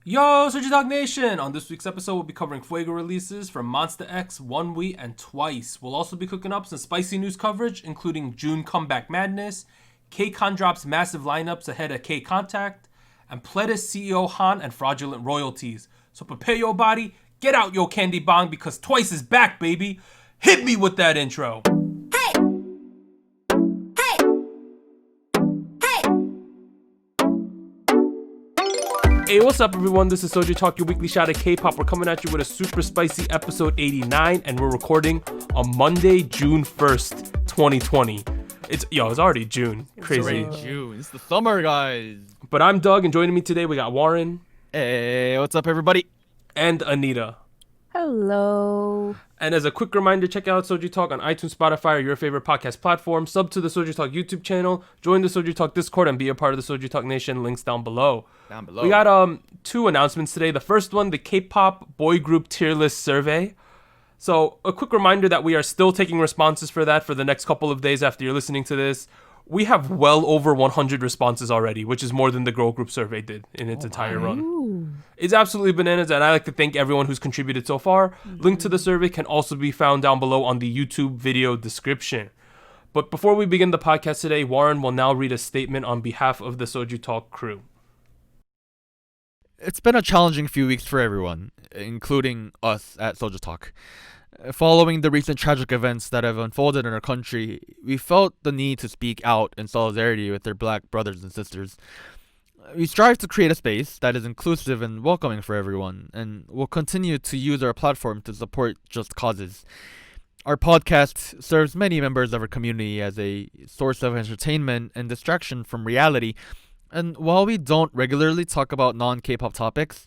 Yo, SojuTalk Nation! On this week's episode, we'll be covering Fuego releases from Monsta X, Onewe, and Twice. We'll also be cooking up some spicy news coverage, including June Comeback Madness, K-Con drops massive lineups ahead of K-Contact, and Pledis CEO Han and fraudulent royalties. So prepare your body, get out your candy bong, because Twice is back, baby! Hit me with that intro! Hey, what's up, everyone? This is SojuTalk, your weekly shot of K-pop. We're coming at you with a super spicy episode 89, and we're recording on Monday, June 1st, 2020. It's already June. Crazy. It's already June. It's the summer, guys. But I'm Doug, and joining me today, we got Warren. Hey, what's up, everybody? And Anita. Hello. And as a quick reminder, check out SojuTalk on iTunes, Spotify, or your favorite podcast platform. Sub to the SojuTalk YouTube channel. Join the SojuTalk Discord and be a part of the SojuTalk Nation. Links down below. We got two announcements today. The first one, the K-pop boy group tier list survey. So a quick reminder that we are still taking responses for that for the next couple of days after you're listening to this. We have well over 100 responses already, which is more than the girl group survey did in its entire run. Ooh. It's absolutely bananas, and I like to thank everyone who's contributed so far. Link to the survey can also be found down below on the YouTube video description. But before we begin the podcast today, Warren will now read a statement on behalf of the SojuTalk crew. It's been a challenging few weeks for everyone, including us at SojuTalk. Following the recent tragic events that have unfolded in our country, we felt the need to speak out in solidarity with their black brothers and sisters. We strive to create a space that is inclusive and welcoming for everyone, and will continue to use our platform to support just causes. Our podcast serves many members of our community as a source of entertainment and distraction from reality, and while we don't regularly talk about non-K-pop topics,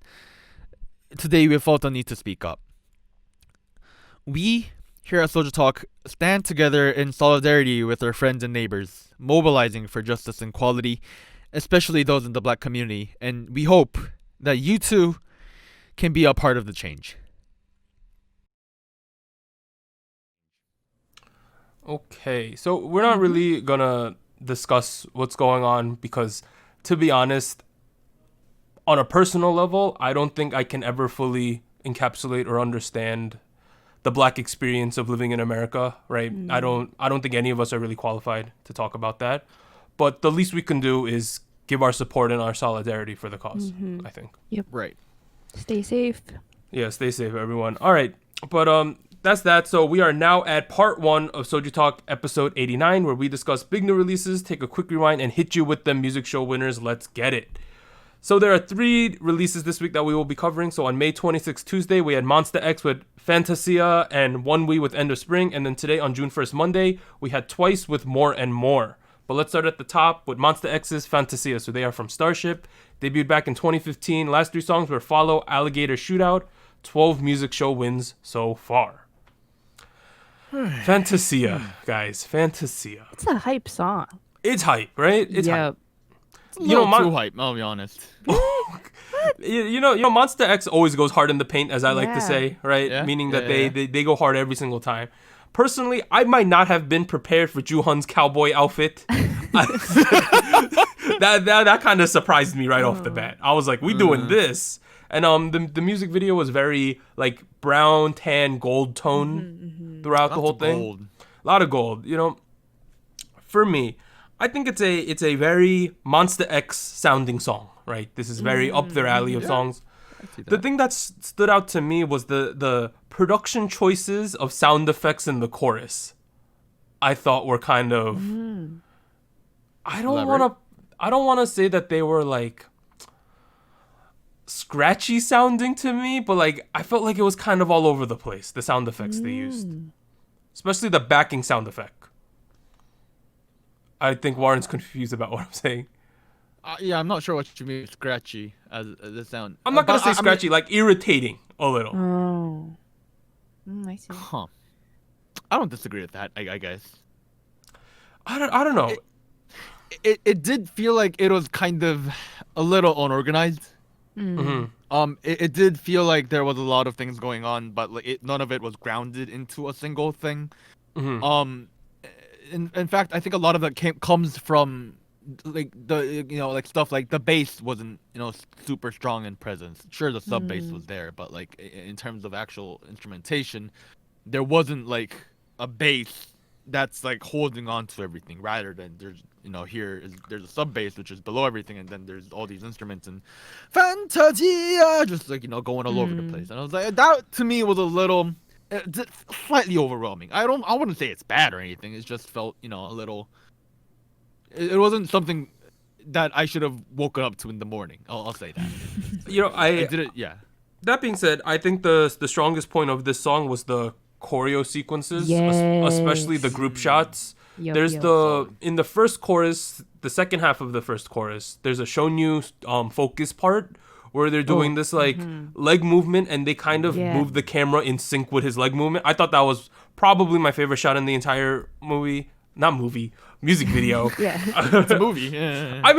today we felt the need to speak up. We, here at SojuTalk, stand together in solidarity with our friends and neighbors, mobilizing for justice and equality, especially those in the black community, and we hope that you too can be a part of the change. Okay, so we're not really gonna discuss what's going on because, to be honest, on a personal level, I don't think I can ever fully encapsulate or understand the black experience of living in America, right? I don't think any of us are really qualified to talk about that. But the least we can do is give our support and our solidarity for the cause, I think. Yep. Right. Stay safe. Yeah, stay safe, everyone. All right, but that's that. So we are now at part 1 of SojuTalk episode 89, where we discuss big new releases, take a quick rewind, and hit you with the music show winners. Let's get it. So there are 3 releases this week that we will be covering. So on May 26th, Tuesday, we had Monsta X with Fantasia and Onewe with End of Spring. And then today on June 1st, Monday, we had Twice with More and More. But let's start at the top with Monsta X's Fantasia. So they are from Starship, debuted back in 2015. Last 3 songs were Follow, Alligator, Shootout. 12 music show wins so far. Fantasia, guys. Fantasia. It's a hype song. It's hype, right? It's hype. It's a little too hype, I'll be honest. you know, Monsta X always goes hard in the paint, as I like to say, right? Yeah. Meaning that they go hard every single time. Personally, I might not have been prepared for Juhan's cowboy outfit. that kind of surprised me right off the bat. I was like, we doing this. And the music video was very like brown, tan, gold tone throughout the whole thing. Gold. A lot of gold. You know, for me, I think it's a very Monsta X sounding song, right? This is very up their alley of songs. The thing that stood out to me was the production choices of sound effects in the chorus. I thought were kind of I don't want to say that they were like scratchy sounding to me, but like I felt like it was kind of all over the place, the sound effects they used. Especially the backing sound effect. I think Warren's confused about what I'm saying. Yeah, I'm not sure what you mean scratchy as the sound. I'm not going to say scratchy, like irritating a little. Oh. I see. Huh. I don't disagree with that, I guess. I don't know. It did feel like it was kind of a little unorganized. It did feel like there was a lot of things going on, but like none of it was grounded into a single thing. In fact, I think a lot of that comes from like the like stuff like the bass wasn't super strong in presence. Sure, the sub bass was there, but like in terms of actual instrumentation, there wasn't like a bass that's like holding on to everything. Rather than there's there's a sub bass which is below everything, and then there's all these instruments and Fantasia just like going all over the place. And I was like, that to me was a little slightly overwhelming. I wouldn't say it's bad or anything. It just felt a little. It wasn't something that I should have woken up to in the morning. I'll say that. I did it. Yeah. That being said, I think the strongest point of this song was the choreo sequences, Yes. especially the group shots. Yup, There's yup. in the first chorus, the second half of the first chorus, there's a Shonyu focus part where they're doing this like leg movement, and they kind of move the camera in sync with his leg movement. I thought that was probably my favorite shot in the entire music video. Yeah. It's a movie. Yeah. I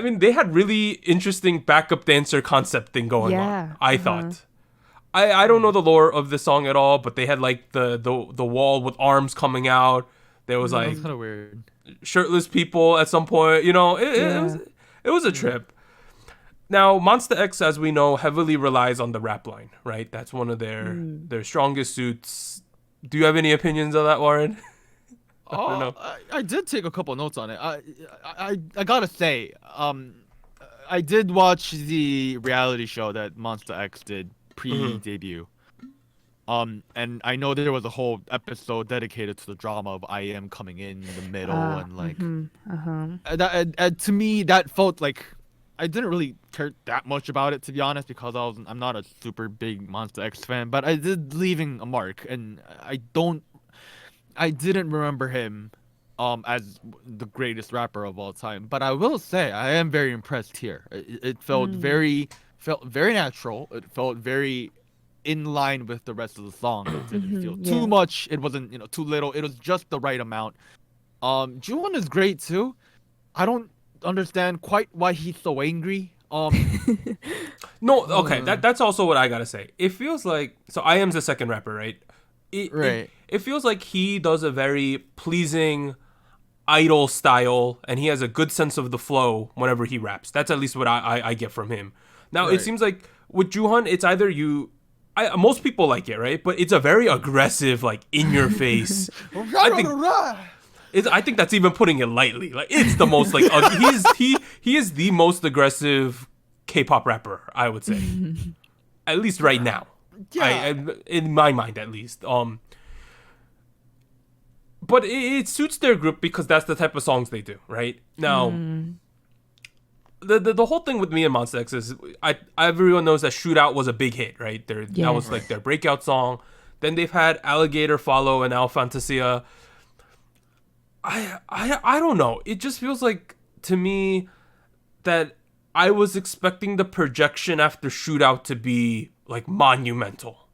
mean, they had really interesting backup dancer concept thing going Yeah, on. I thought. I don't know the lore of the song at all, but they had like the wall with arms coming out. There was like That's kind of weird. shirtless people at some point. It was a trip. Now, Monsta X, as we know, heavily relies on the rap line, right? That's one of their strongest suits. Do you have any opinions on that, Warren? don't know. I did take a couple notes on it. I gotta say, I did watch the reality show that Monsta X did pre-debut. And I know there was a whole episode dedicated to the drama of IM coming in the middle and like that to me that felt like I didn't really care that much about it, to be honest, because I'm not a super big Monsta X fan, but I did leaving a mark, and I didn't remember him as the greatest rapper of all time. But I will say I am very impressed here. It felt very natural. It felt very in line with the rest of the song. It didn't feel too much. It wasn't too little. It was just the right amount. Juwon is great too. I don't understand quite why he's so angry. No, okay, that's also what I gotta say. It feels like I am's the second rapper, right? It feels like he does a very pleasing idol style, and he has a good sense of the flow whenever he raps. That's at least what I get from him. Now it seems like with Juhan, it's either most people like it, right? But it's a very aggressive, like in your face. I think that's even putting it lightly. Like it's the most like he is the most aggressive K-pop rapper, I would say, at least right now. Yeah, in my mind at least. But it suits their group because that's the type of songs they do, right? Now, the whole thing with me and Monsta X is everyone knows that Shootout was a big hit, right? That was like their breakout song. Then they've had Alligator follow and now Fantasia. I don't know. It just feels like to me that I was expecting the projection after Shootout to be like monumental.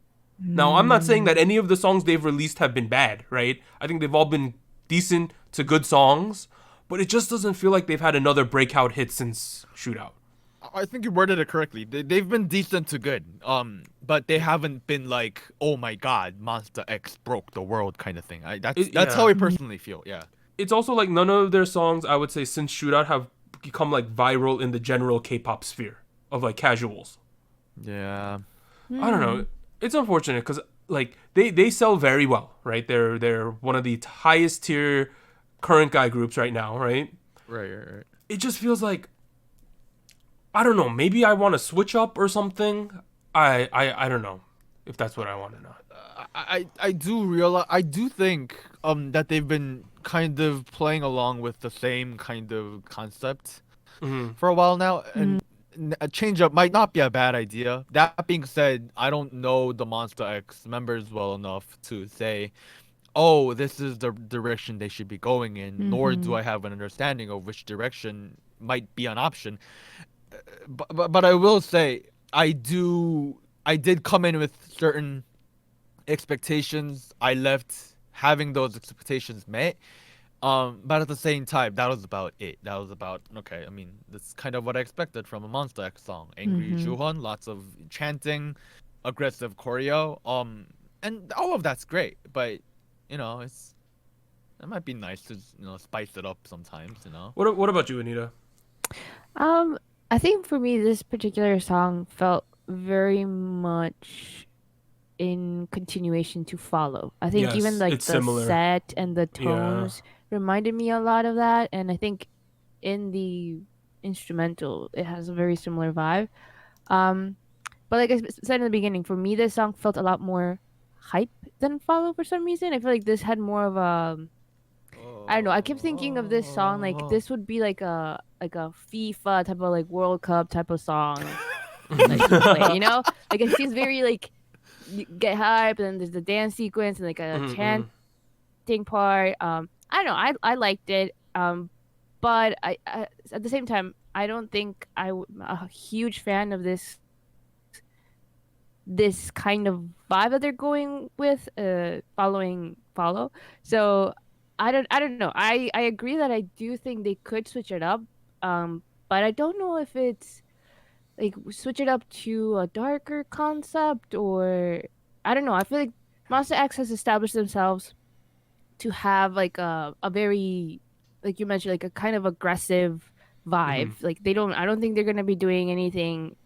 Now, I'm not saying that any of the songs they've released have been bad, right? I think they've all been decent to good songs, but it just doesn't feel like they've had another breakout hit since Shootout. I think you worded it correctly. They've been decent to good, but they haven't been like, oh my god, Monsta X broke the world kind of thing. That's how I personally feel. Yeah. It's also like none of their songs, I would say, since Shootout have become like viral in the general K-pop sphere of like casuals. Yeah. I don't know. It's unfortunate because like they sell very well, right? They're one of the highest tier current guy groups right now, right? Right. It just feels like I don't know. Maybe I want to switch up or something. I don't know if that's what I want to know. I do realize. I do think that they've been kind of playing along with the same kind of concept for a while now, and a change up might not be a bad idea. That being said, I don't know the Monsta X members well enough to say, oh, this is the direction they should be going in, nor do I have an understanding of which direction might be an option. But I will say, I did come in with certain expectations. I left having those expectations met. But at the same time, that was about it. That was about, okay, I mean, that's kind of what I expected from a Monsta X song. Angry Juhon, lots of chanting, aggressive choreo, and all of that's great. But, it's That might be nice to spice it up sometimes. What about you, Anita? I think for me, this particular song felt very much in continuation to Follow. I think even Yes, like it's the similar. set and the Yeah. tones reminded me a lot of that, and I think in the instrumental, it has a very similar vibe. Um, but like said in the beginning, for me, this song felt a lot more hype than Follow for some reason. I feel like this had more of a I don't know. I kept thinking of this song like this would be like a FIFA type of like World Cup type of song. Like, you play, like it seems very like you get hype, and then there's the dance sequence and like a chanting part. I don't know. I liked it. But I at the same time, I don't think I'm a huge fan of this kind of vibe that they're going with, following Follow. So I don't know. I agree that I do think they could switch it up. But I don't know if it's like switch it up to a darker concept, or I don't know. I feel like Monsta X has established themselves to have like a very, like you mentioned, like a kind of aggressive vibe. Like I don't think they're gonna be doing anything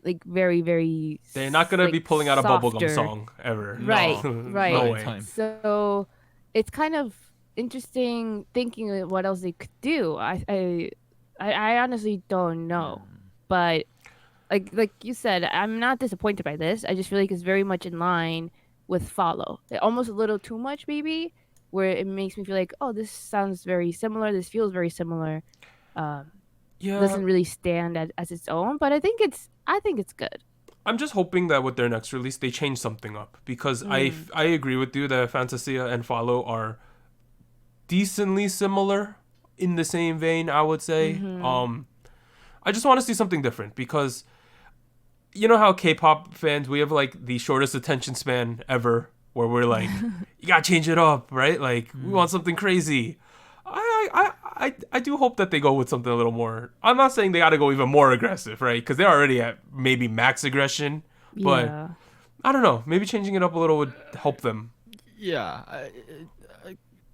like very very. They're not gonna be pulling out a bubblegum song ever. Right, No. right. No way. So it's kind of interesting thinking of what else they could do. I honestly don't know, but like you said, I'm not disappointed by this. I just feel like it's very much in line with Follow. Almost a little too much, maybe, where it makes me feel like, oh, this sounds very similar. This feels very similar. Yeah. Doesn't really stand as its own, but I think it's good. I'm just hoping that with their next release they change something up, because I agree with you that Fantasia and Follow are decently similar in the same vein, I would say. I just want to see something different, because you know how K-pop fans, we have like the shortest attention span ever, where we're like, you gotta change it up, right? Like we want something crazy. I do hope that they go with something a little more. I'm not saying they got to go even more aggressive, right? Because they're already at maybe max aggression. But Yeah. I don't know. Maybe changing it up a little would help them. Yeah,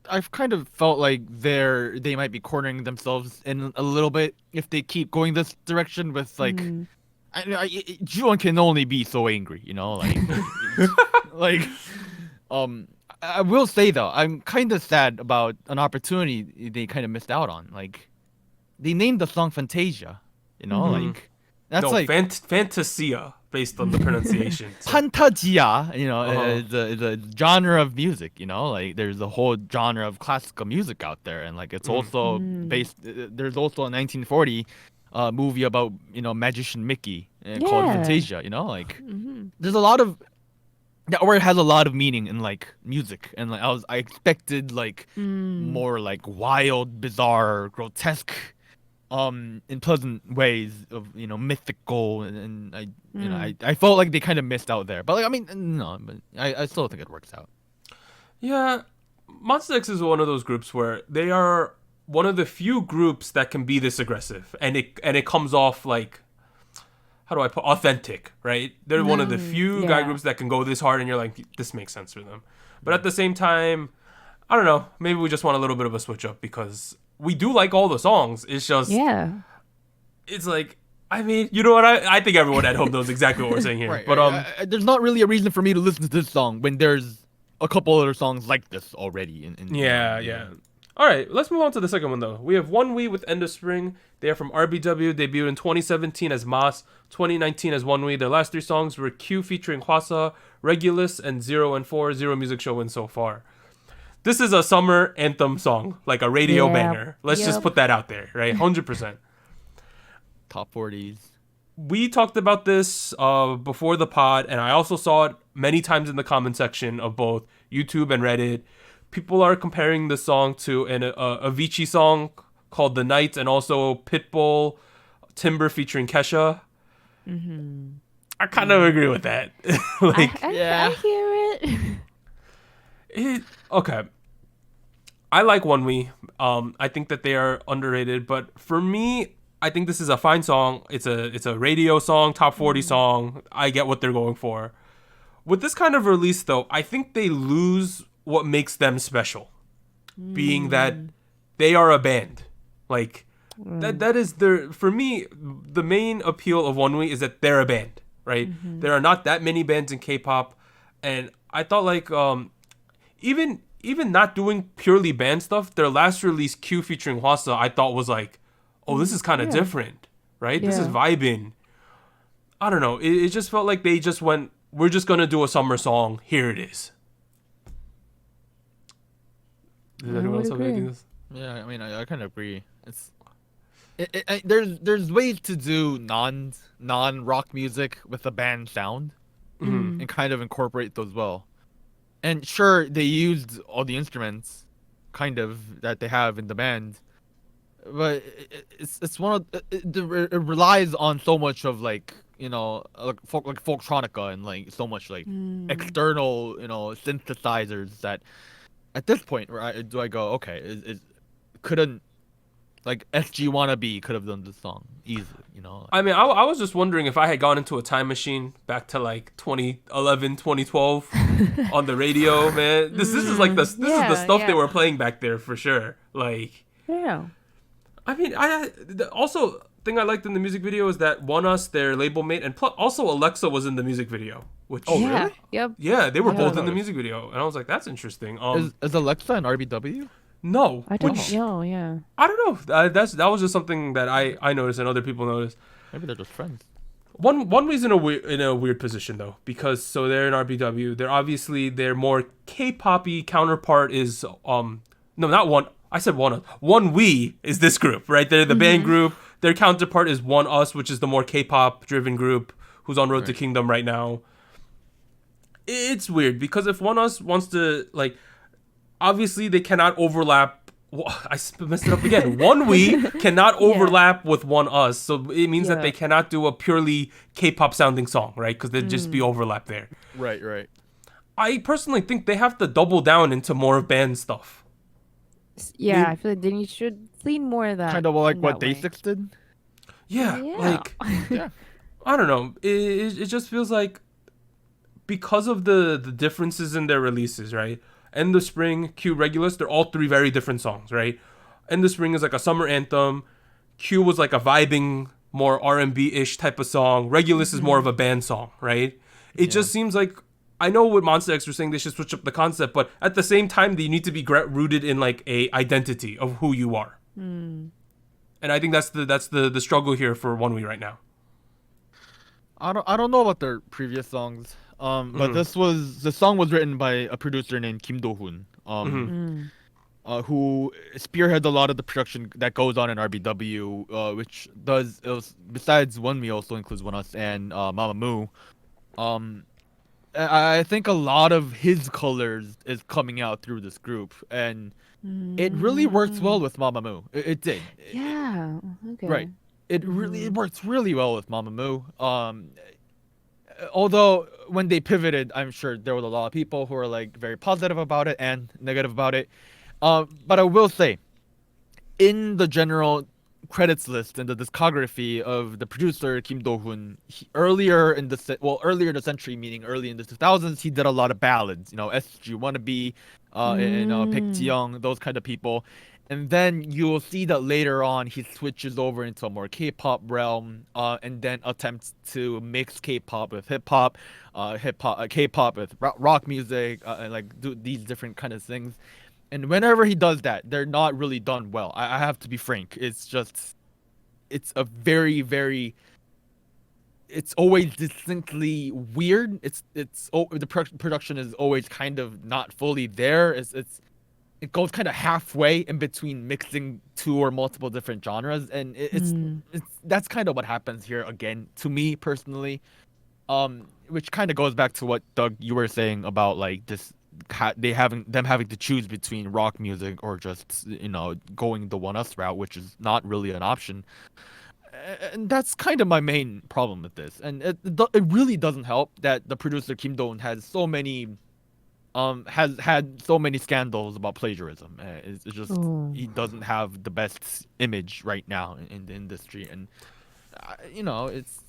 I've kind of felt like they might be cornering themselves in a little bit if they keep going this direction with like. Juwon can only be so angry, like, like, I will say though, I'm kind of sad about an opportunity they kind of missed out on. Like, they named the song Fantasia, like that's like Fantasia based on the pronunciation. So. Fantasia, is a genre of music, like there's a whole genre of classical music out there, and like it's also based. There's also a 1940 movie about magician Mickey called Fantasia. Like there's a lot of that word has a lot of meaning in like music, and like I expected like more like wild, bizarre, grotesque, in pleasant ways of mythical, and I felt like they kind of missed out there. But like I mean no, but I still think it works out. Yeah, Monsta X is one of those groups where they are one of the few groups that can be this aggressive, and it comes off like, how do I put, authentic, right? They're one of the few guy groups that can go this hard, and you're like, this makes sense for them. But at the same time, I don't know, maybe we just want a little bit of a switch up, because we do like all the songs. It's just, it's like, I mean, you know what? I think everyone at home knows exactly what we're saying here. Right, but there's not really a reason for me to listen to this song when there's a couple other songs like this already. Yeah. All right, let's move on to the second one, though. We have Onewe with End of Spring. They are from RBW, debuted in 2017 as Mas, 2019 as Onewe. Their last three songs were Q featuring Hwasa, Regulus, and 0 and 4, Zero Music Show wins so far. This is a summer anthem song, like a radio banger. Let's just put that out there, right? 100%. Top 40s. We talked about this before the pod, and I also saw it many times in the comment section of both YouTube and Reddit. People are comparing the song to an Avicii song called The Night, and also Pitbull, Timber featuring Kesha. I kind of agree with that. Like, I hear it. Okay. I like Onewe. I think that they are underrated, but for me, I think this is a fine song. It's a radio song, top 40 song. I get what they're going for. With this kind of release, though, I think they lose what makes them special. being that they are a band. Like that is their, for me, the main appeal of Onewe is that they're a band, right? There are not that many bands in K-pop, and I thought like even not doing purely band stuff, their last release Q featuring Hwasa, I thought was like, oh, this is kind of different, right? This is vibing. I don't know. It just felt like they just went, we're just gonna do a summer song. Here it is. Does anyone else have anything else? Yeah, I mean, I kind of agree. There's ways to do non rock music with a band sound, and kind of incorporate those well. And sure, they used all the instruments, kind of, that they have in the band, but it's one of it relies on so much of like, you know, like folktronica and like so much like external, you know, synthesizers that at this point do I go, okay, it couldn't, like SG Wannabe could have done this song easily, you know. I mean, I was just wondering if I had gone into a time machine back to like 2011, 2012 on the radio, man. This is like this is the stuff they were playing back there for sure. Like, I mean, also thing I liked in the music video is that Us, their label mate, and also Alexa was in the music video. Which, really? Yep. Yeah, they were both in the music video, and I was like, that's interesting. Is Alexa an RBW? No, I don't know. Yeah, I don't know. That was just something that I noticed and other people noticed. Maybe they're just friends. One reason in a weird position though, because so they're in RBW. They're obviously their more K-poppy counterpart is no, not one. I said one. Onewe is this group, right? They're the band group. Their counterpart is Us, which is the more K-pop driven group who's on Road to Kingdom right now. It's weird because if Us wants to, like, obviously they cannot overlap. I messed it up again. Onewe cannot overlap with Us, so it means that they cannot do a purely K-pop sounding song, right? Because there'd just be overlap there. Right. I personally think they have to double down into more band stuff. Yeah, I feel like then you should lean more of that. Kind of like what Day6 did. Yeah, like I don't know. It just feels like because of the differences in their releases, right? End the Spring, Q, Regulus, they're all three very different songs, right? End the Spring is like a summer anthem. Q was like a vibing, more R&B-ish type of song. Regulus is more of a band song, right? It just seems like, I know what Monsta X were saying, they should switch up the concept, but at the same time, you need to be rooted in like a identity of who you are. And I think that's the struggle here for Onewe right now. I don't know about their previous songs. But the song was written by a producer named Kim Do-hoon, who spearheads a lot of the production that goes on in RBW, which besides Onewe also includes Us and Mamamoo. I think a lot of his colors is coming out through this group, and it really works well with Mamamoo. It did. Okay. Right. It works really well with Mamamoo. Although when they pivoted, I'm sure there was a lot of people who were like very positive about it and negative about it. But I will say, in the general credits list and the discography of the producer Kim Do-hoon, earlier in the century, meaning early in the 2000s, he did a lot of ballads. You know, SG Wannabe, Baek Ji-young, those kind of people. And then you'll see that later on he switches over into a more K-pop realm, and then attempts to mix K-pop with hip-hop, K-pop with rock music, and like do these different kind of things. And whenever he does that, they're not really done well. I have to be frank. It's a very, very. It's always distinctly weird. The production is always kind of not fully there. It goes kind of halfway in between mixing two or multiple different genres, and that's kind of what happens here again to me personally, which kind of goes back to what Doug you were saying about like this them having to choose between rock music or just going the Us route, which is not really an option. And that's kind of my main problem with this, and it really doesn't help that the producer Kim Do-hoon has had so many scandals about plagiarism. It's just he doesn't have the best image right now in the industry, and it's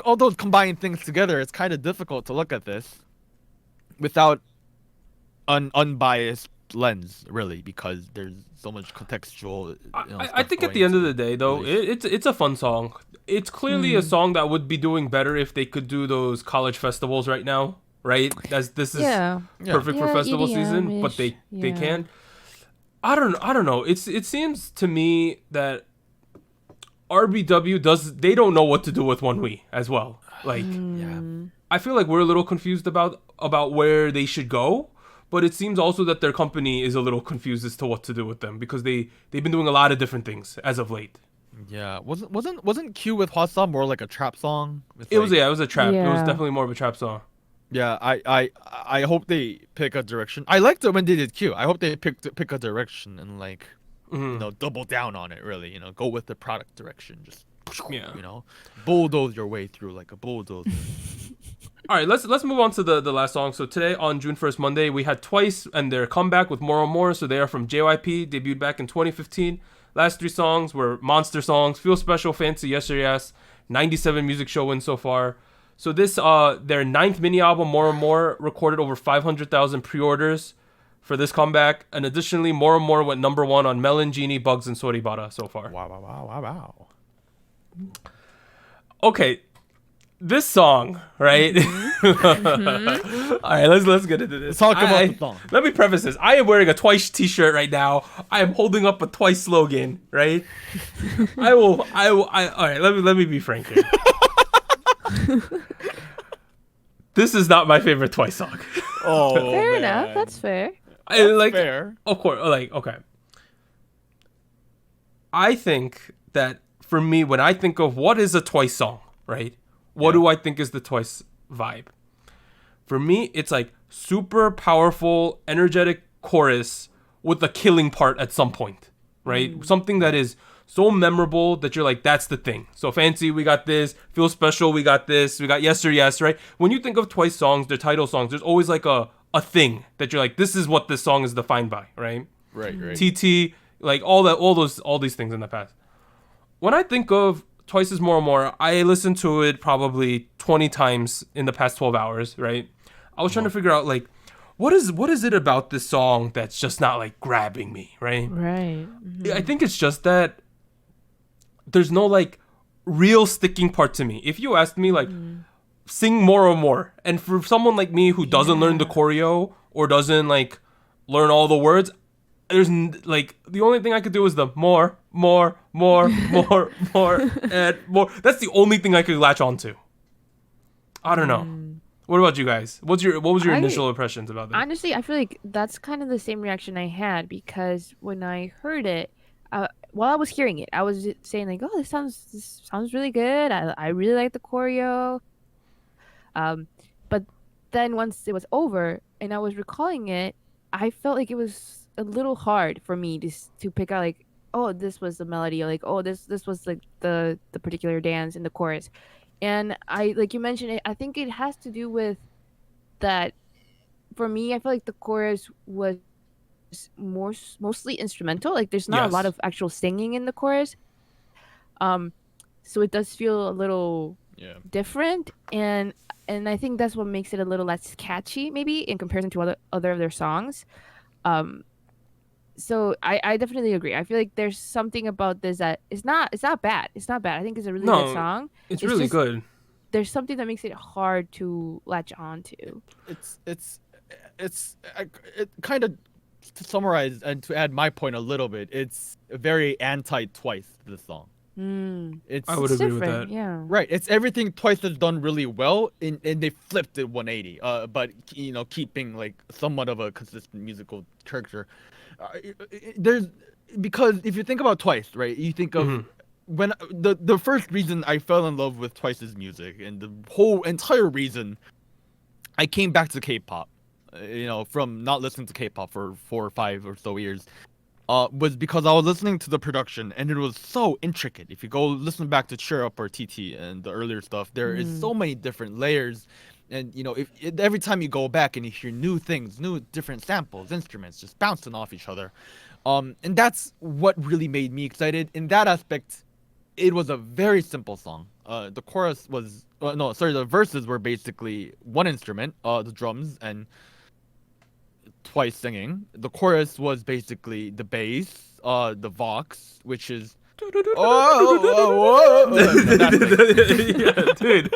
all those combined things together. It's kind of difficult to look at this without an unbiased lens, really, because there's so much contextual. I think at the end of the day, though, it's a fun song. It's clearly a song that would be doing better if they could do those college festivals right now, right? This is perfect for festival season, but they can't. I don't know. It seems to me that RBW they don't know what to do with Onewe as well. Like, I feel like we're a little confused about where they should go, but it seems also that their company is a little confused as to what to do with them because they've been doing a lot of different things as of late. Yeah, wasn't Q with Hwasa more like a trap song? It was a trap. Yeah. It was definitely more of a trap song. Yeah, I hope they pick a direction. I liked it when they did Q. I hope they pick a direction and like double down on it. Really, go with the product direction. Just bulldoze your way through like a bulldozer. All right, let's move on to the last song. So today on June 1st, Monday, we had Twice and their comeback with More and More. So they are from JYP, debuted back in 2015. Last 3 songs were monster songs, Feel Special, Fancy, Yes or Yes, 97 music show wins so far. So this, their 9th mini album, More and More, recorded over 500,000 pre-orders for this comeback. And additionally, More and More went ¡1 on Melon, Genie, Bugs, and Soribara so far. Wow. Okay, this song, right? All right, let's get into this. Talk about the song. Let me preface this. I am wearing a Twice t-shirt right now. I am holding up a Twice slogan, right? All right, let me be frank here. This is not my favorite Twice song. Oh, fair enough. That's fair. Fair. Of course, okay. I think that for me, when I think of what is a Twice song, right? What do I think is the Twice vibe? For me, it's like super powerful, energetic chorus with a killing part at some point, right? Something that is so memorable that you're like, that's the thing. So Fancy, we got this. Feel Special, we got this. We got Yes or Yes, right? When you think of Twice songs, their title songs, there's always like a thing that you're like, this is what this song is defined by, right? Right. TT, like all these things in the past. When I think of Twice's More and More, I listened to it probably 20 times in the past 12 hours, right? I was trying to figure out like, what is it about this song that's just not like grabbing me, right? Right. I think it's just that there's no like real sticking part to me. If you asked me like, sing More and More, and for someone like me who doesn't learn the choreo or doesn't like learn all the words, there's like the only thing I could do is the more, and more. That's the only thing I could latch onto. I don't know. What about you guys? What was your initial impressions about this? Honestly, I feel like that's kind of the same reaction I had because when I heard it, while I was hearing it, I was saying like, "Oh, this sounds really good. I really like the choreo." But then once it was over and I was recalling it, I felt like it was a little hard for me to pick out like, oh, this was the melody, or like, oh, this was like the particular dance in the chorus. And I, like you mentioned it, I think it has to do with that. For me, I feel like the chorus was mostly instrumental. Like there's not a lot of actual singing in the chorus. So it does feel a little different, and I think that's what makes it a little less catchy, maybe in comparison to other of their songs. So I definitely agree. I feel like there's something about this that it's not bad. It's not bad. I think it's a really good song. It's really good. There's something that makes it hard to latch on to. It kind of, to summarize and to add my point a little bit, it's very anti-Twice, this song. I would agree with that. Yeah. Right. It's everything Twice has done really well, and they flipped it 180. But keeping like somewhat of a consistent musical character. Because if you think about Twice, right? You think of when the first reason I fell in love with Twice's music, and the whole entire reason I came back to K-pop, from not listening to K-pop for 4 or 5 or so years. Was because I was listening to the production and it was so intricate. If you go listen back to Cheer Up or TT and the earlier stuff, there is so many different layers. And, every time you go back and you hear new things, new different samples, instruments just bouncing off each other. And that's what really made me excited. In that aspect, it was a very simple song. The chorus was, the verses were basically one instrument, the drums, and Twice singing. The chorus was basically the bass, the vox, which is Yeah, dude.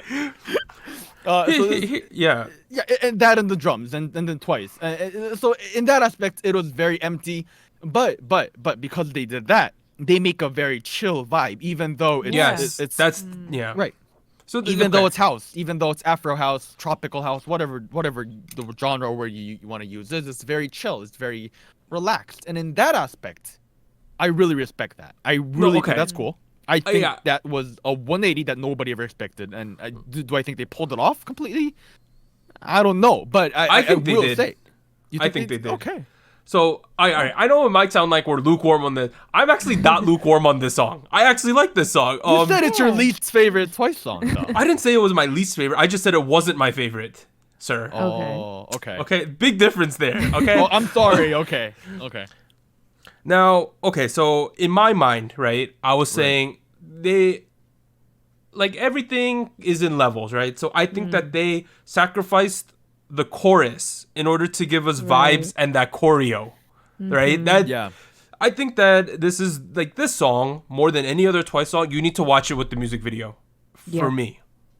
Yeah. Yeah, and that and the drums, and then Twice. So in that aspect, it was very empty. But because they did that, they make a very chill vibe, even though it's yeah. right. So Even though it's house, even though it's Afro house, tropical house, whatever the genre where you want to use is, it's very chill. It's very relaxed, and in that aspect, I really respect that. I really think that's cool. I think that was a 180 that nobody ever expected, and do I think they pulled it off completely? I don't know, but I think they did. Say, I think they did. Okay. So I know it might sound like we're lukewarm on this. I'm actually not lukewarm on this song. I actually like this song. You said it's your least favorite Twice song, though. I didn't say it was my least favorite. I just said it wasn't my favorite, sir. Oh, okay. Okay, big difference there. Okay. Oh, I'm sorry. Okay. Now, okay, so in my mind, right, I was saying they, like, everything is in levels, right? So I think that they sacrificed the chorus in order to give us vibes and that choreo, right? I think that this is, like, this song, more than any other Twice song, you need to watch it with the music video. For me.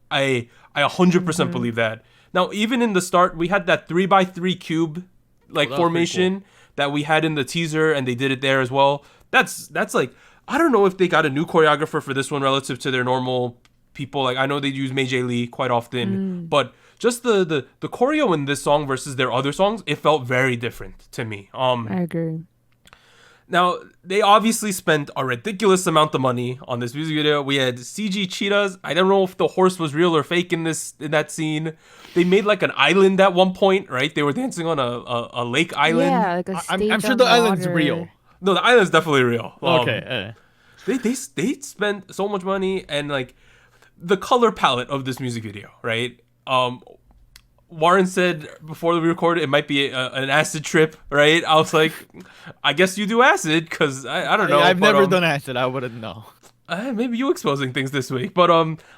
I 100% believe that. Now, even in the start, we had that 3x3 cube, like, formation that we had in the teaser, and they did it there as well. That's like, I don't know if they got a new choreographer for this one relative to their normal people. Like, I know they use Mei J. Lee quite often, but just the choreo in this song versus their other songs, it felt very different to me. I agree. Now, they obviously spent a ridiculous amount of money on this music video. We had CG cheetahs. I don't know if the horse was real or fake in that scene. They made like an island at one point, right? They were dancing on a lake island. Yeah, like a stage I'm sure on the water. island's real. No, the island's definitely real. Okay. They spent so much money, and like the color palette of this music video, right? Warren said before we recorded it might be an acid trip, right? I was like, I guess you do acid, because I don't know. I've never done acid. I wouldn't know. Maybe you exposing things this week. But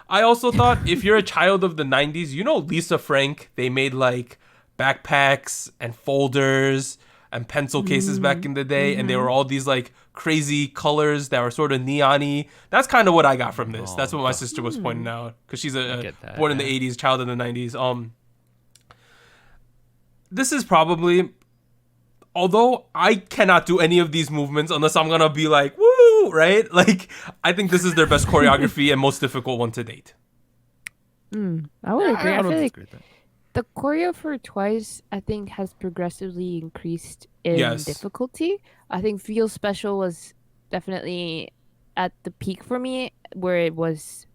I also thought if you're a child of the 90s, you know Lisa Frank, they made like backpacks and folders and pencil cases back in the day, and they were all these like crazy colors that were sort of neon-y. That's kind of what I got from this. That's what my sister was pointing out, because she's born in the 80s, child in the 90s. This is probably, although I cannot do any of these movements unless I'm gonna be like, woo, right? Like, I think this is their best choreography and most difficult one to date. I would agree. I feel like the choreo for Twice, I think, has progressively increased in difficulty. I think Feel Special was definitely at the peak for me, where it was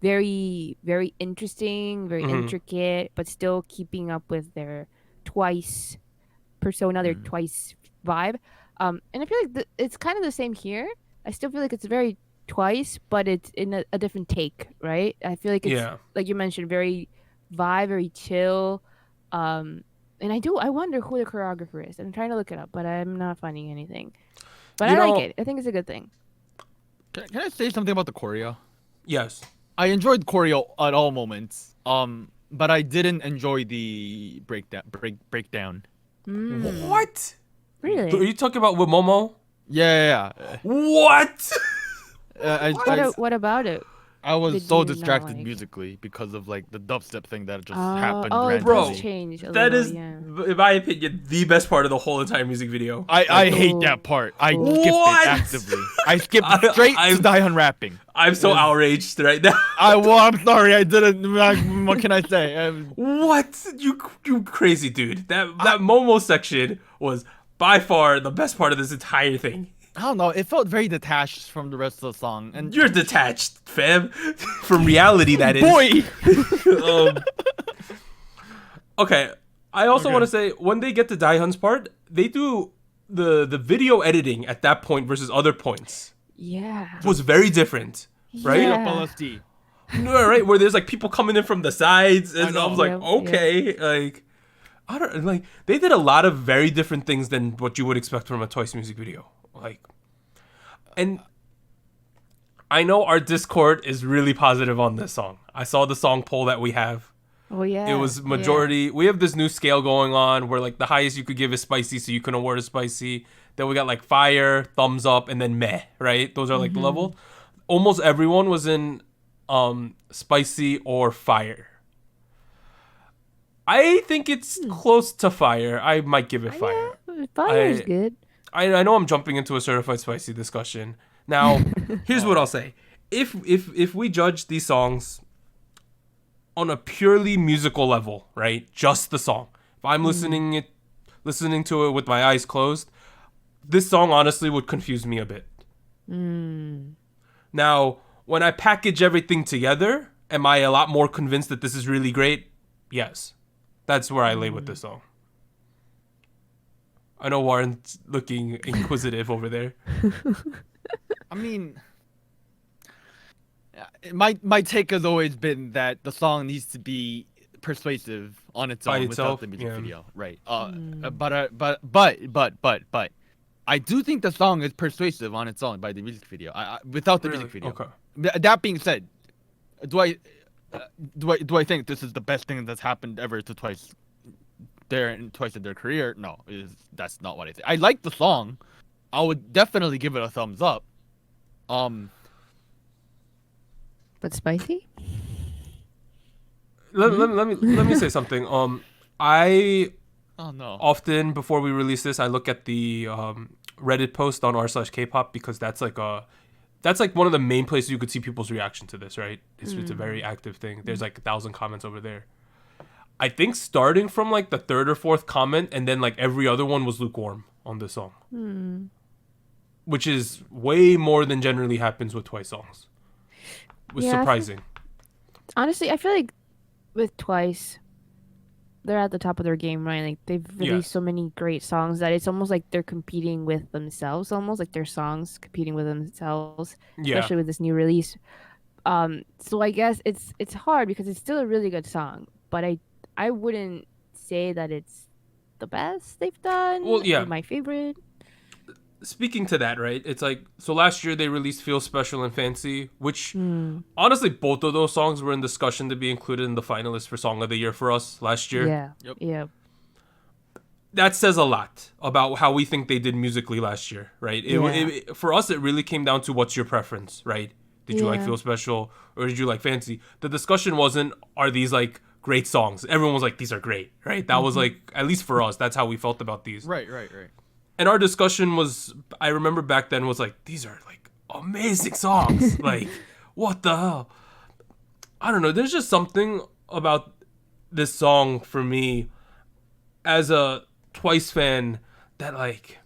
very, very interesting, very intricate, but still keeping up with their Twice persona, their Twice vibe. And I feel like it's kind of the same here. I still feel like it's very Twice, but it's in a different take, right? I feel like it's, like you mentioned, very vibe, very chill. And I wonder who the choreographer is. I'm trying to look it up, but I'm not finding anything. But I like it. I think it's a good thing. Can I say something about the choreo? Yes. I enjoyed choreo at all moments. But I didn't enjoy the breakdown. What? Really? Are you talking about with Momo? Yeah. What? What about it? I was Did so you not distracted like? musically because of like the dubstep thing that just happened. Oh, it randomly. does change a That little, is, yeah. in my opinion, the best part of the whole entire music video. I hate that part. I skipped it actively. I skipped straight to Daehyun rapping. I'm so outraged right now. I'm sorry. I didn't. What can I say? What? You crazy dude. That Momo section was by far the best part of this entire thing. I don't know. It felt very detached from the rest of the song. And You're detached, fam. From reality, that is. Boy! Okay. I also want to say, when they get to Daehyun's part, they do the video editing at that point versus other points. Yeah. Was very different, right? Yeah. No, right, where there's like people coming in from the sides, and I was like, Yeah, okay, like, I don't like. They did a lot of very different things than what you would expect from a Twice music video, like. And I know our Discord is really positive on this song. I saw the song poll that we have. Oh yeah. It was majority. We have this new scale going on where like the highest you could give is spicy, so you can award a spicy. Then we got like fire, thumbs up, and then meh. Right? Those are like the level. Almost everyone was in spicy or fire. I think it's close to fire. I might give it fire. Yeah, fire is good. I know I'm jumping into a certified spicy discussion. Now, here's what I'll say. If we judge these songs on a purely musical level, right? Just the song. If I'm listening to it with my eyes closed, this song honestly would confuse me a bit. Now, when I package everything together, am I a lot more convinced that this is really great? Yes. That's where I lay with this song. I know Warren's looking inquisitive over there. I mean, my take has always been that the song needs to be persuasive on its By own itself, without the music yeah. video, right? But I do think the song is persuasive on its own by the music video. Without the music video. Okay. That being said, do I think this is the best thing that's happened ever to Twice in their career? No, that's not what I think. I like the song. I would definitely give it a thumbs up. But spicy? Let me say something. I Oh no. often before we release this, I look at the Reddit post on r/Kpop because that's like one of the main places you could see people's reaction to this, right? It's a very active thing. There's like 1,000 comments over there. I think starting from like the third or fourth comment and then like every other one was lukewarm on this song. Which is way more than generally happens with Twice songs. It was surprising. Honestly, I feel like with Twice, they're at the top of their game, right? Like they've released so many great songs that it's almost like they're competing with themselves, almost like their songs competing with themselves, especially with this new release. So I guess it's hard because it's still a really good song, but I wouldn't say that it's the best they've done. Well, yeah. Or my favorite. Speaking to that, right? It's like, so last year they released Feel Special and Fancy, which honestly, both of those songs were in discussion to be included in the finalists for Song of the Year for us last year. Yeah. Yep. Yeah. That says a lot about how we think they did musically last year, right? For us, it really came down to what's your preference, right? Did you like Feel Special or did you like Fancy? The discussion wasn't, are these like great songs? Everyone was like, these are great, right? That was like, at least for us, that's how we felt about these. Right. And our discussion was, I remember back then was like, these are like amazing songs. Like, what the hell? I don't know. There's just something about this song for me as a Twice fan that like,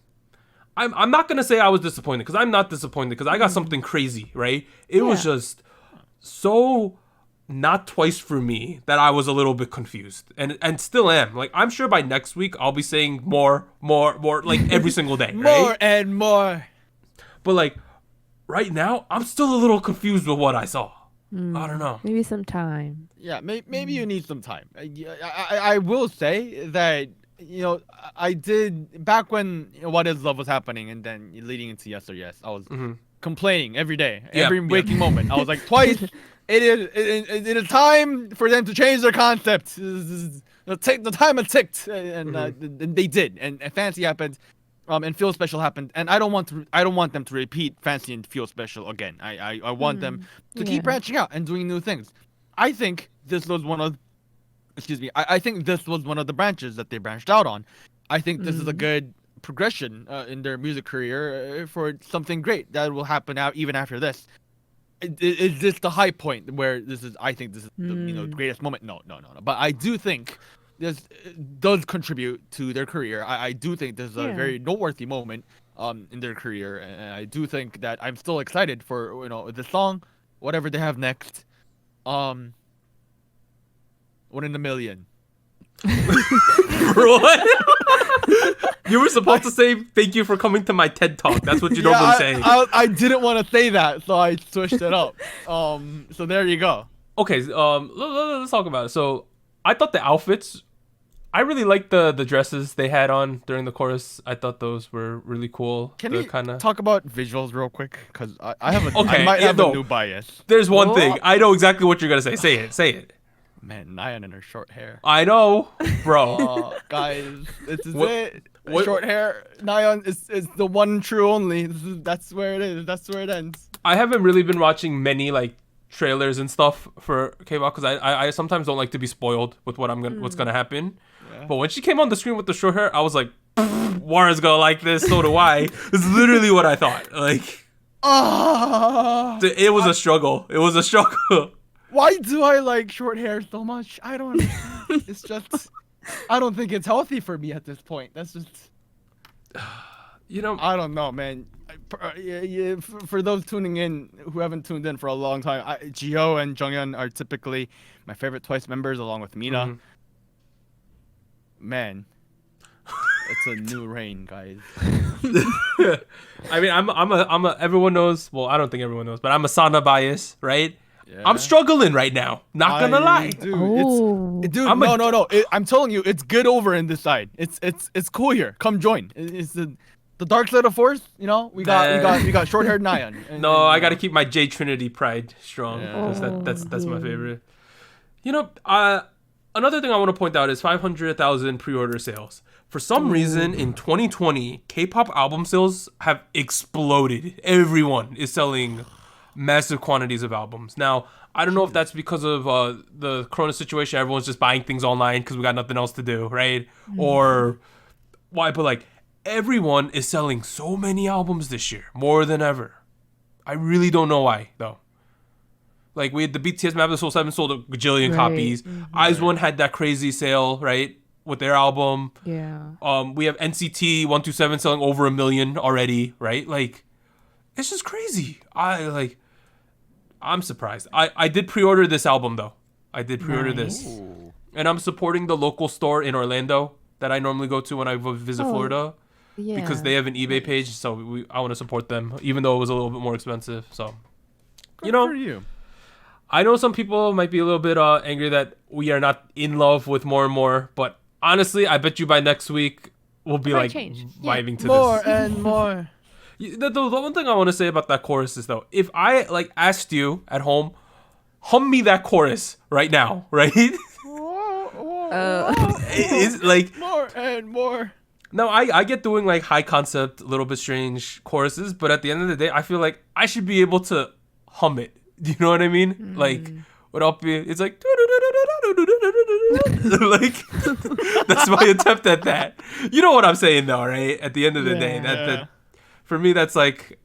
I'm not going to say I was disappointed because I'm not disappointed because I got something crazy, right? It was just so not Twice for me that I was a little bit confused and still am. Like, I'm sure by next week I'll be saying more like every single day, right? More and more. But like right now I'm still a little confused with what I saw. I don't know. Maybe some time. Yeah, maybe you need some time. I will say that, you know, I did back when What Is Love was happening and then leading into Yes or Yes, I was complaining every day, every waking moment. I was like, Twice, it is time for them to change their concept. The time has ticked, and they did. And Fancy happened, and Feel Special happened. And I don't want them to repeat Fancy and Feel Special again. I want them to keep branching out and doing new things. I think this was one of, I think this was one of the branches that they branched out on. I think this is a good progression in their music career for something great that will happen out even after this. Is this the high point where this is? I think this is the greatest moment. No. But I do think this does contribute to their career. I do think this is a very noteworthy moment in their career, and I do think that I'm still excited for the song, whatever they have next. 1 in a million. What? You were supposed to say thank you for coming to my TED Talk. That's what you normally say. I didn't want to say that, so I switched it up. So there you go. Okay, let's talk about it. So I thought the outfits, I really liked the dresses they had on during the chorus. I thought those were really cool. Can we talk about visuals real quick? Because I might have a new bias. There's one thing. I know exactly what you're going to say. Say it. Man, Nayeon and her short hair. I know, bro. Oh, guys, this is What- it. what- Short hair. Nayeon is the one true only. That's where it is. That's where it ends. I haven't really been watching many like trailers and stuff for K-pop because I sometimes don't like to be spoiled with what's gonna happen. Yeah. But when she came on the screen with the short hair, I was like, Warren's gonna like this. So do I. It's literally what I thought. Like, it was a struggle. It was a struggle. Why do I like short hair so much? I don't understand. It's just, I don't think it's healthy for me at this point. That's just, You know, I don't know, man. For those tuning in who haven't tuned in for a long time, Jihyo and Jonghyun are typically my favorite Twice members, along with Mina. Mhm. Man, it's a new reign, guys. I mean, I'm a. Everyone knows. Well, I don't think everyone knows, but I'm a Sana bias, right? Yeah. I'm struggling right now. Not gonna lie. Dude, Oh. dude, I'm a- no. I'm telling you, it's good over in this side. It's cool here. Come join. It's the dark side of force. You know, we got short-haired Nayeon. No, I got to keep my J Trinity pride strong. Yeah. 'Cause that's my yeah. favorite. You know, another thing I want to point out is 500,000 pre-order sales. For some reason, in 2020, K-pop album sales have exploded. Everyone is selling massive quantities of albums. Now, I don't know if that's because of the Corona situation. Everyone's just buying things online because we got nothing else to do, right? Or why? But like, everyone is selling so many albums this year, more than ever. I really don't know why, though. Like, we had the BTS Map of the Soul 7 sold a gajillion Right. copies. Eyes One had that crazy sale, right? With their album. Yeah. We have NCT 127 selling over 1 million already, right? Like, it's just crazy. I'm surprised. I did pre-order this album, though. I did pre-order this. Ooh. And I'm supporting the local store in Orlando that I normally go to when I visit Oh, Florida. Yeah. Because they have an eBay page, so I want to support them, even though it was a little bit more expensive. So, Good know, for you. I know some people might be a little bit angry that we are not in love with more and more, but honestly, I bet you by next week we'll be Might like change. vibing to More this. and more. The one thing I want to say about that chorus is though, if I like asked you at home, hum me that chorus right now, right? It's like More and more. no, I get doing like high concept, a little bit strange choruses, but at the end of the day, I feel like I should be able to hum it. Do you know what I mean? Like without being, it's like like that's my attempt at that. You know what I'm saying though, right? At the end of the day, that for me, that's like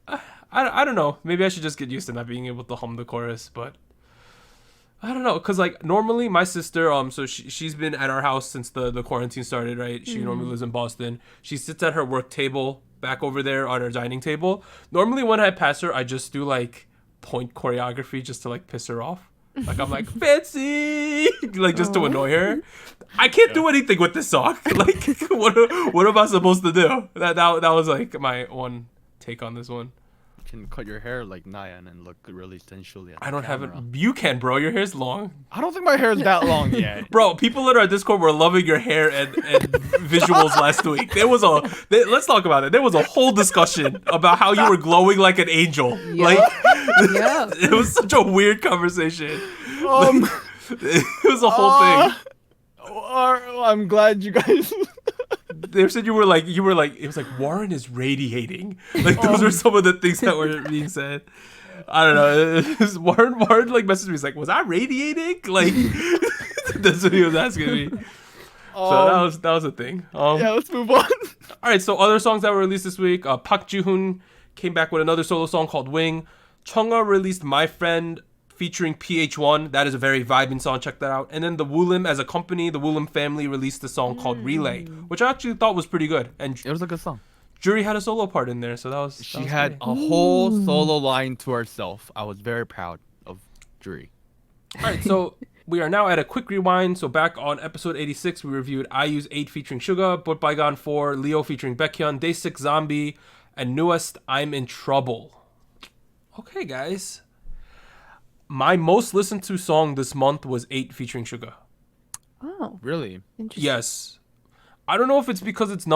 I don't know. Maybe I should just get used to not being able to hum the chorus, but I don't know, cause like normally my sister, so she's been at our house since the quarantine started, right? She normally lives in Boston. She sits at her work table back over there on her dining table. Normally when I pass her, I just do like point choreography just to like piss her off. Like I'm like fancy, like just to annoy her. I can't do anything with this song. Like what am I supposed to do? That was like my one take on this one. You can cut your hair like Nayeon and look really sensually. I don't have it. You can, bro. Your hair's long. I don't think my hair is that long yet. Bro, people in our Discord were loving your hair and visuals last week. Let's talk about it. There was a whole discussion about how you were glowing like an angel. Like, Yeah. it was such a weird conversation. It was a whole thing. I'm glad you guys. They said you were like, it was like Warren is radiating. Like those were some of the things that were being said. I don't know. It was Warren like messaged me. He's like, was I radiating? Like that's what he was asking me. So that was a thing. Yeah, let's move on. All right. So other songs that were released this week. Park Ji-hoon came back with another solo song called Wing. Chungha released My Friend featuring PH1. That is a very vibing song. Check that out. And then the Woolim as a company, the Woolim family released a song called Relay, which I actually thought was pretty good. And It was a good song. Jury had a solo part in there, so that was. She had a whole solo line to herself. I was very proud of Juri. All right, so we are now at a quick rewind. So back on episode 86, we reviewed IU's 8 featuring Suga, But Bygone 4, Leo featuring Baekhyun, Day 6 Zombie, and newest I'm in Trouble. Okay, guys. My most listened to song this month was 8 featuring Suga. Oh, Really? interesting. Yes. I don't know if it's because it's the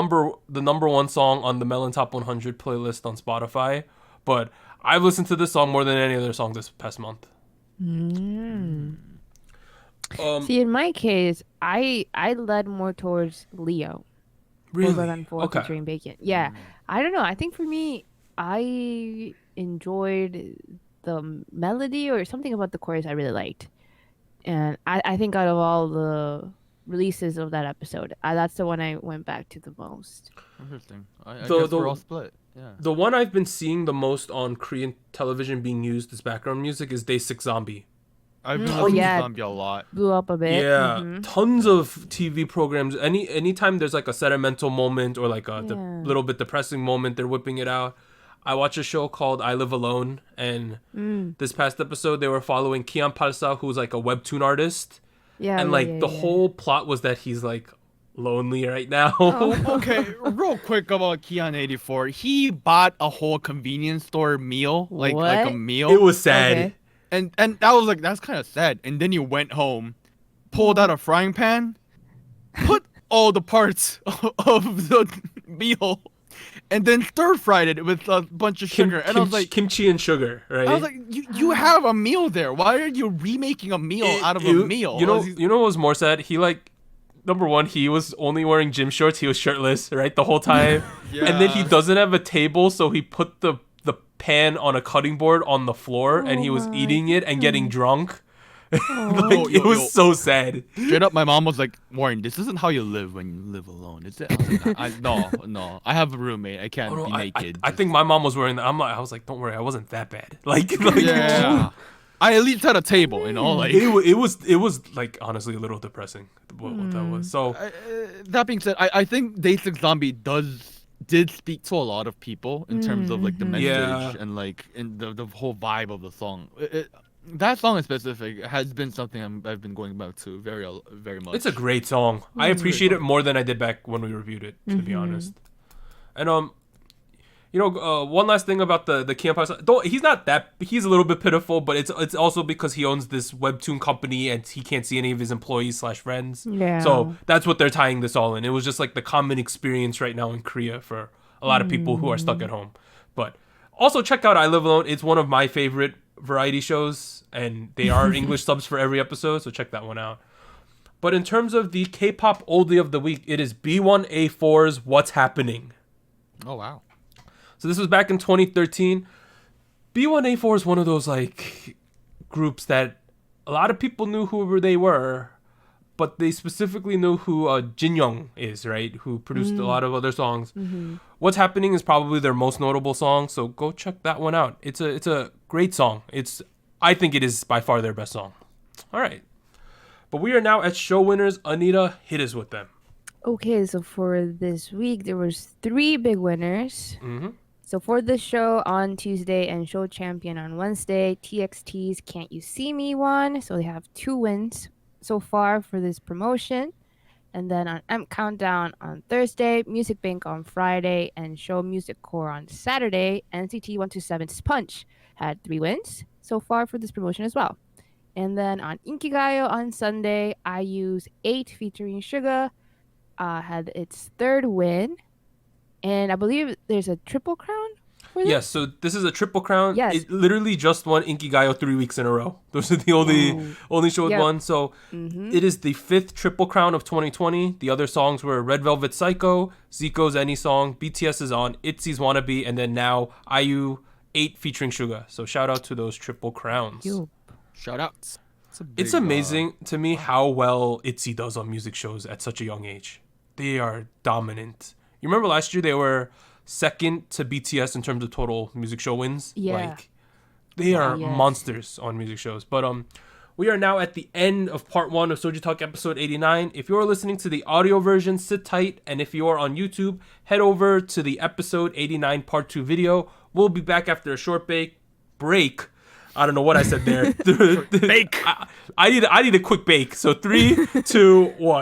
number one song on the Melon Top 100 playlist on Spotify, but I've listened to this song more than any other song this past month. See, in my case, I led more towards Leo. Over than four Okay. featuring Bacon. Yeah. I don't know. I think for me, I enjoyed the melody or something about the chorus I really liked. And I think out of all the releases of that episode, that's the one I went back to the most. Interesting. I The- guess the- we're all split. Yeah. The one I've been seeing the most on Korean television being used as background music is Day 6 Zombie. I've been Oh, listening yeah. to Zombie a lot. Blew up a bit. Yeah, Mhm. tons of TV programs. Anytime there's like a sentimental moment or like a Yeah. little bit depressing moment, they're whipping it out. I watch a show called I Live Alone, and this past episode they were following Kian Palsa, who's like a webtoon artist, Yeah. and yeah, like yeah, the yeah. whole plot was that he's like lonely right now. Okay, real quick about Keon84. He bought a whole convenience store meal, like a What? meal. It was sad. Okay. and that was like, that's kind of sad. And then he went home, pulled out a frying pan, put all the parts of the meal, and then stir fried it with a bunch of sugar. And I was like, kimchi and sugar, right? I was like, you have a meal there. Why are you remaking a meal out of a meal? You know what was more sad? He like, number one, he was only wearing gym shorts. He was shirtless, right, the whole time. And then he Yeah. doesn't have a table, so he put the pan on a cutting board on the floor, and he was my eating it and getting drunk. Like, Yo, it was yo. so sad. Straight up, my mom was like, Warren, this isn't how you live when you live alone, is it? I was like, no. I have a roommate. I can't Oh, be no, naked. I think my mom was wearing that. I was like, don't worry, I wasn't that bad. Like Yeah. I at least had a table, you know? Like, it was like honestly a little depressing what that was. So that being said, I think Day 6 Zombie did speak to a lot of people in terms of like the message Yeah. and like in the whole vibe of the song. That song in specific has been something I've been going back to very much. it's a great song. I appreciate it more than I did back when we reviewed it, to be honest. And one last thing about the Kian Park. Though he's a little bit pitiful, but it's also because he owns this webtoon company and he can't see any of his employees / friends. Yeah. So that's what they're tying this all in. It was just like the common experience right now in Korea for a lot of people who are stuck at home. But also check out I Live Alone. It's one of my favorite variety shows, and they are English subs for every episode, so check that one out. But in terms of the K-pop oldie of the week, it is B1A4's What's Happening. Oh wow. So this was back in 2013. B1A4 is one of those like groups that a lot of people knew who they were, but they specifically knew who Jin Young is, right? Who produced a lot of other songs. What's Happening is probably their most notable song, so go check that one out. It's a great song. I think it is by far their best song. All right. But we are now at show winners. Anita, hit us with them. Okay, so for this week, there was 3 big winners. Mhm. So for the show on Tuesday and show champion on Wednesday, TXT's Can't You See Me won. So they have 2 wins so far for this promotion. And then on M Countdown on Thursday, Music Bank on Friday, and Show Music Core on Saturday, NCT 127's Punch had 3 wins so far for this promotion as well. And then on Inkigayo on Sunday, IU's 8 featuring Suga had its 3rd win. And I believe there's a triple crown for this? Yes, so this is a triple crown. Yes. It literally just won Inkigayo 3 weeks in a row. Those are the only show it Yep. won. So it is the 5th triple crown of 2020. The other songs were Red Velvet Psycho, Zico's Any Song, BTS is on, ITZY's Wannabe, and then now IU 8 featuring Suga. So shout out to those triple crowns. Yo. Shout outs. It's amazing to me how well ITZY does on music shows at such a young age. They are dominant. You remember last year they were second to BTS in terms of total music show wins? Yeah. Like, they are Yes. monsters on music shows. But we are now at the end of part 1 of SojuTalk episode 89. If you're listening to the audio version, sit tight. And if you are on YouTube, head over to the episode 89 part 2 video. We'll be back after a short break. I don't know what I said there. Bake. I need a quick bake. So 3, 2, 1.